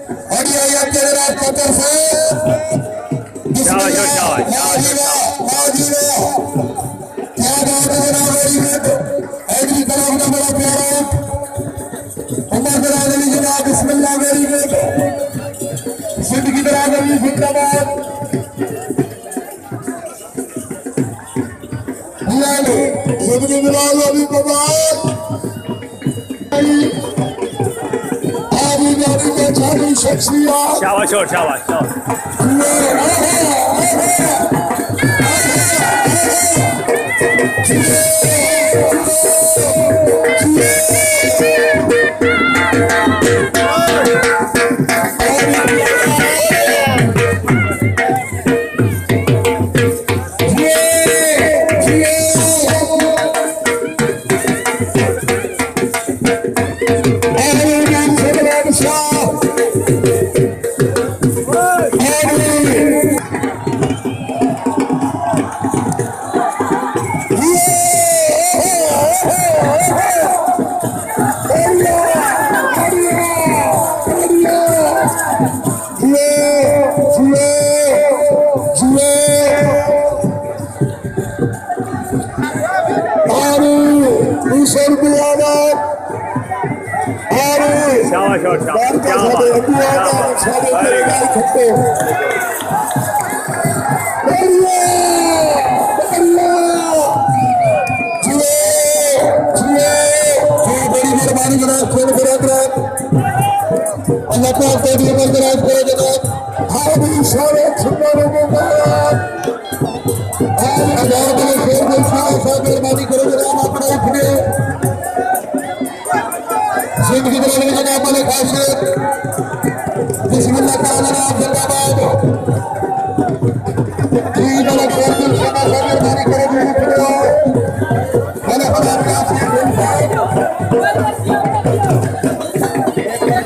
और ये तेरे रात पत्थर से शाबाश क्या बात है जनाब, वेरी गुड। एग्री तरफ का बड़ा प्यारा उमर बरादरी जनाब, बिस्मिल्लाह, वेरी गुड। सिद्ध की बरादरी जिंदाबाद। सिद्ध की बरादरी जिंदाबाद। आदि जाति के छाती शख्सियत। शाबाश शाबाश जिंदाबाद।